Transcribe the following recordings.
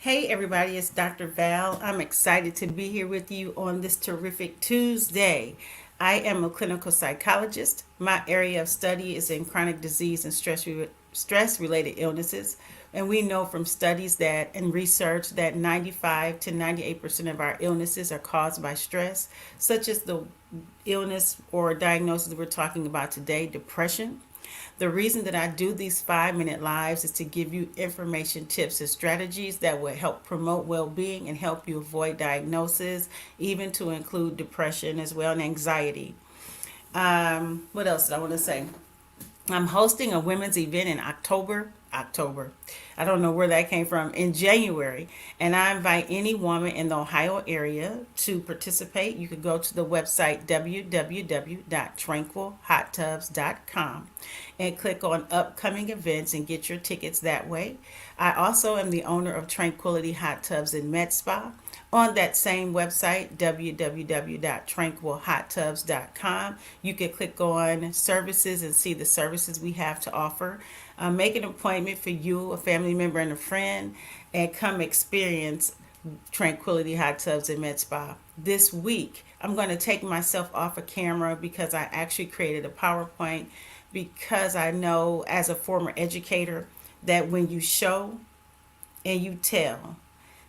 Hey everybody, it's Dr. Val. I'm excited to be here with you on this terrific Tuesday. I am a clinical psychologist. My area of study is in chronic disease and stress related illnesses. And we know from studies that and research that 95 to 98% of our illnesses are caused by stress, such as the illness or diagnosis we're talking about today, depression. The reason that I do these 5-minute lives is to give you information, tips, and strategies that will help promote well being and help you avoid diagnosis, even to include depression as well and anxiety. What else did I want to say? I'm hosting a women's event in October. I don't know where that came from, in January. And I invite any woman in the Ohio area to participate. You could go to the website www.tranquilhottubs.com and click on upcoming events and get your tickets that way. I also am the owner of Tranquility Hot Tubs in Med Spa. On that same website, www.tranquilhottubs.com, you can click on services and see the services we have to offer. Make an appointment for you, a family member, and a friend, and come experience Tranquility Hot Tubs and Med Spa. This week, I'm going to take myself off of camera because I actually created a PowerPoint because I know as a former educator that when you show and you tell,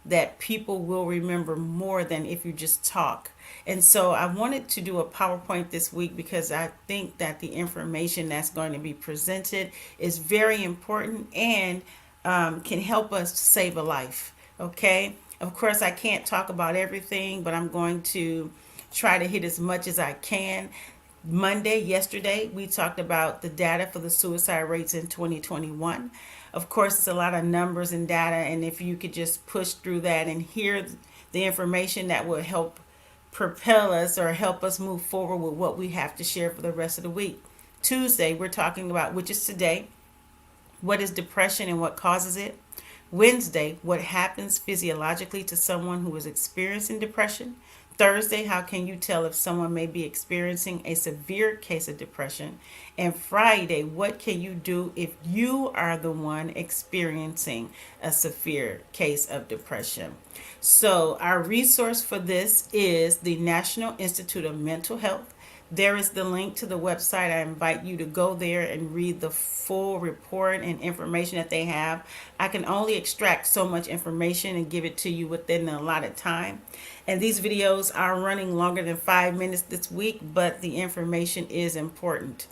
that people will remember more than if you just talk. And so I wanted to do a PowerPoint this week because I think that the information that's going to be presented is very important and can help us save a life. Okay. Of course, I can't talk about everything, but I'm going to try to hit as much as I can. Yesterday, we talked about the data for the suicide rates in 2021. Of course, it's a lot of numbers and data, and if you could just push through that and hear the information that will help propel us or help us move forward with what we have to share for the rest of the week. Tuesday, we're talking about, which is today, what is depression and what causes it. Wednesday, what happens physiologically to someone who is experiencing depression. Thursday, how can you tell if someone may be experiencing a severe case of depression? And Friday, what can you do if you are the one experiencing a severe case of depression? So, our resource for this is the National Institute of Mental Health. There is the link to the website. I invite you to go there and read the full report and information that they have. I can only extract so much information and give it to you within the allotted time. And these videos are running longer than 5 minutes this week, but the information is important.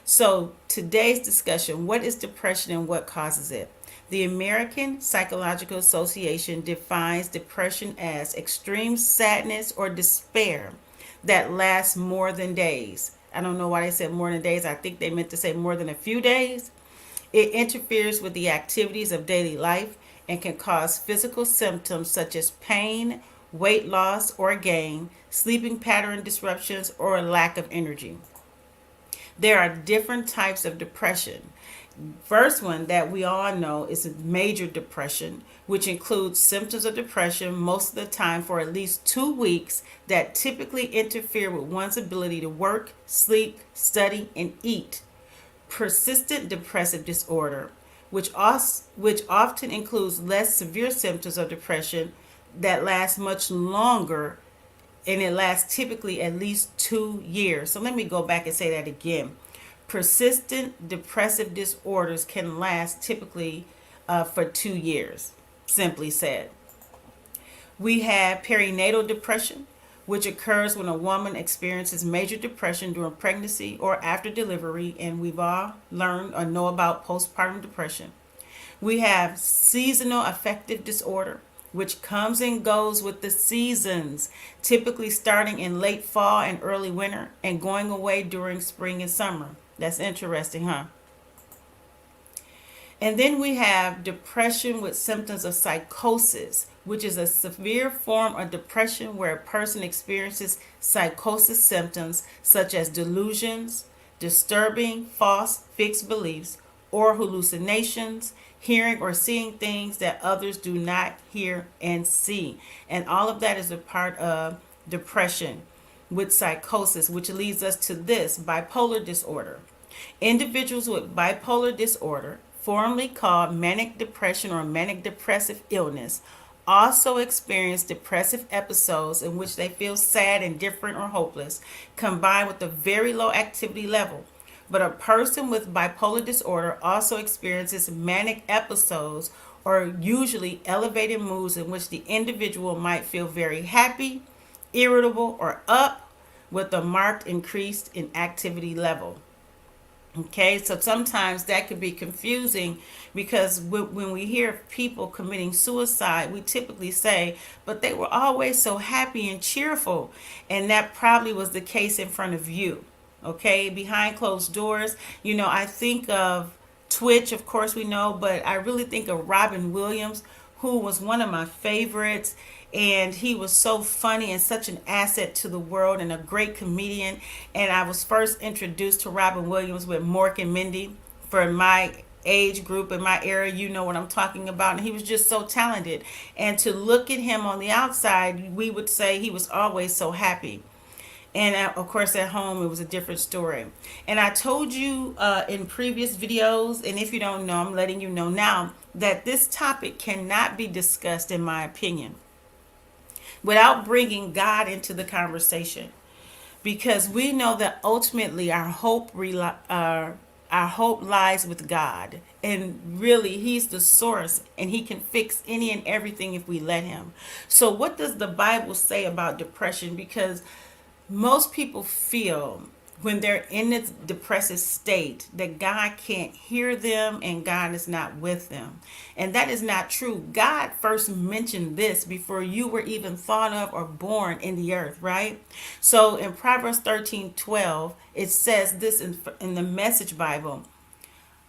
So today's discussion, what is depression and what causes it? The American Psychological Association defines depression as extreme sadness or despair that lasts more than days. I don't know why they said more than days. I think they meant to say more than a few days. It interferes with the activities of daily life and can cause physical symptoms such as pain, weight loss or gain, sleeping pattern disruptions, or a lack of energy. There are different types of depression. First one that we all know is major depression, which includes symptoms of depression most of the time for at least 2 weeks that typically interfere with one's ability to work, sleep, study, and eat. Persistent depressive disorder, which often includes less severe symptoms of depression that last much longer, and it lasts typically at least 2 years. So let me go back and say that again. Persistent depressive disorders can last typically for 2 years, simply said. We have perinatal depression, which occurs when a woman experiences major depression during pregnancy or after delivery, and we've all learned or know about postpartum depression. We have seasonal affective disorder, which comes and goes with the seasons, typically starting in late fall and early winter and going away during spring and summer. That's interesting, huh? And then we have depression with symptoms of psychosis, which is a severe form of depression where a person experiences psychosis symptoms such as delusions, disturbing false fixed beliefs, or hallucinations, hearing or seeing things that others do not hear and see. And all of that is a part of depression with psychosis, which leads us to this bipolar disorder. Individuals with bipolar disorder formerly called manic depression or manic depressive illness, also experience depressive episodes in which they feel sad, indifferent, or hopeless, combined with a very low activity level. But a person with bipolar disorder also experiences manic episodes or usually elevated moods in which the individual might feel very happy, irritable, or up with a marked increase in activity level. Okay, so sometimes that could be confusing because when we hear of people committing suicide, we typically say, but they were always so happy and cheerful. And that probably was the case in front of you. Okay, behind closed doors, I think of Twitch, of course, we know, but I really think of Robin Williams, who was one of my favorites. And he was so funny and such an asset to the world and a great comedian. And I was first introduced to Robin Williams with Mork and Mindy. For my age group and my era, you know what I'm talking about. And he was just so talented. And to look at him on the outside, we would say he was always so happy. And of course, at home, it was a different story. And I told you in previous videos, and if you don't know, I'm letting you know now, that this topic cannot be discussed, in my opinion, without bringing God into the conversation. Because we know that ultimately our hope lies with God. And really, He's the source, and He can fix any and everything if we let Him. So, what does the Bible say about depression? Because most people feel when they're in this depressive state that God can't hear them and God is not with them. And that is not true. God first mentioned this before you were even thought of or born in the earth, right? So in Proverbs 13:12, it says this in the Message Bible: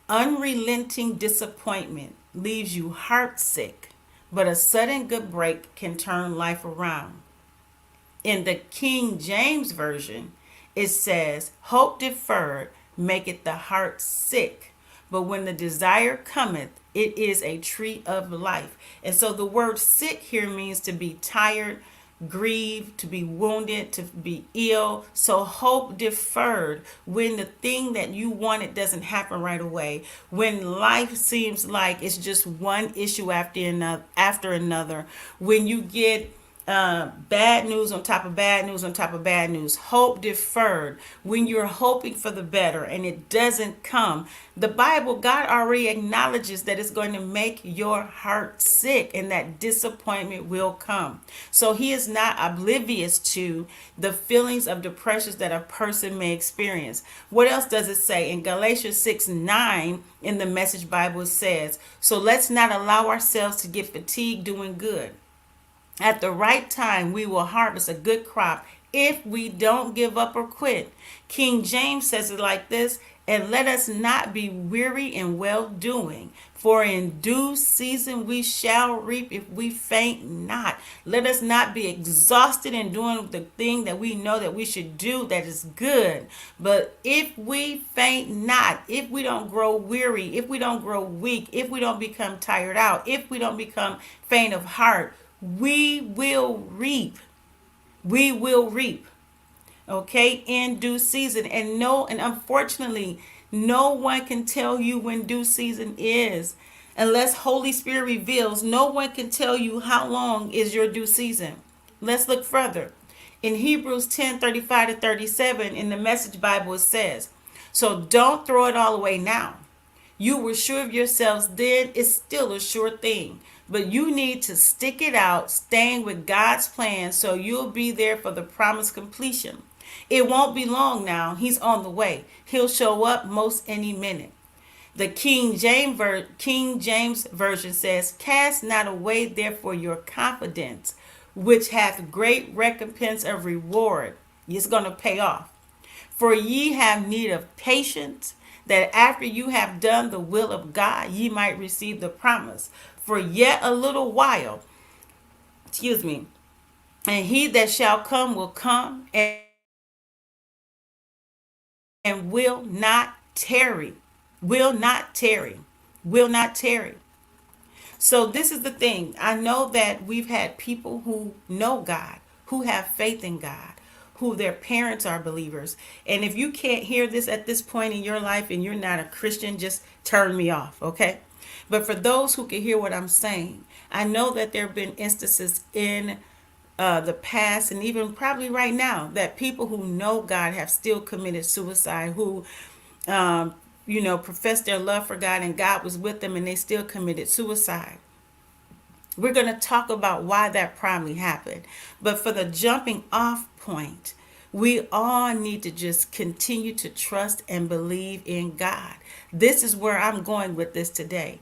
unrelenting disappointment leaves you heartsick, but a sudden good break can turn life around. In the King James Version, it says, hope deferred maketh the heart sick, but when the desire cometh, it is a tree of life. And so the word sick here means to be tired, grieved, to be wounded, to be ill. So hope deferred, when the thing that you wanted doesn't happen right away, when life seems like it's just one issue after another, when you get bad news on top of bad news on top of bad news. Hope deferred, when you're hoping for the better and it doesn't come. The Bible, God already acknowledges that it's going to make your heart sick and that disappointment will come. So He is not oblivious to the feelings of depression that a person may experience. What else does it say? In Galatians 6:9 in the Message Bible, it says, so let's not allow ourselves to get fatigued doing good. At the right time, we will harvest a good crop if we don't give up or quit. King James says it like this: and let us not be weary in well doing, for in due season we shall reap if we faint not. Let us not be exhausted in doing the thing that we know that we should do that is good. But if we faint not, if we don't grow weary, if we don't grow weak, if we don't become tired out, if we don't become faint of heart, we will reap. We will reap. Okay, in due season. And unfortunately, no one can tell you when due season is unless Holy Spirit reveals. No one can tell you how long is your due season. Let's look further. In Hebrews 10:35-37 in the Message Bible, it says, so don't throw it all away now. You were sure of yourselves then, it's still a sure thing. But you need to stick it out, staying with God's plan, so you'll be there for the promised completion. It won't be long now. He's on the way. He'll show up most any minute. The King James Version says, cast not away therefore your confidence, which hath great recompense of reward. It's going to pay off. For ye have need of patience, that after you have done the will of God, ye might receive the promise. For yet a little while, and he that shall come will come and will not tarry, will not tarry, will not tarry. So this is the thing. I know that we've had people who know God, who have faith in God, who their parents are believers. And if you can't hear this at this point in your life and you're not a Christian, just turn me off, okay? But for those who can hear what I'm saying, I know that there have been instances in the past and even probably right now that people who know God have still committed suicide, who professed their love for God and God was with them and they still committed suicide. We're going to talk about why that probably happened. But for the jumping off point, we all need to just continue to trust and believe in God. This is where I'm going with this today.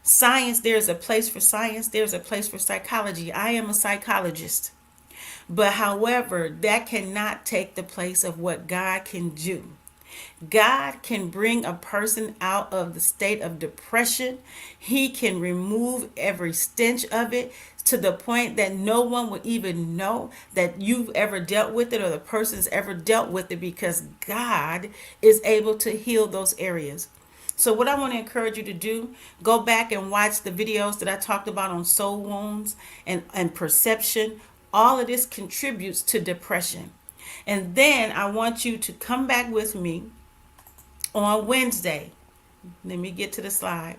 Science, there's a place for science, there's a place for psychology. I am a psychologist. But however, that cannot take the place of what God can do. God can bring a person out of the state of depression. He can remove every stench of it to the point that no one would even know that you've ever dealt with it or the person's ever dealt with it, because God is able to heal those areas. So what I want to encourage you to do, go back and watch the videos that I talked about on soul wounds and perception. All of this contributes to depression. And then I want you to come back with me on Wednesday. Let me get to the slide.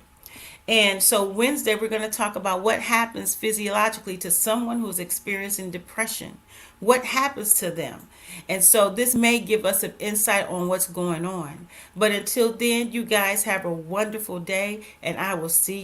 And so Wednesday, we're going to talk about what happens physiologically to someone who's experiencing depression. What happens to them? And so this may give us an insight on what's going on. But until then, you guys have a wonderful day, and I will see you.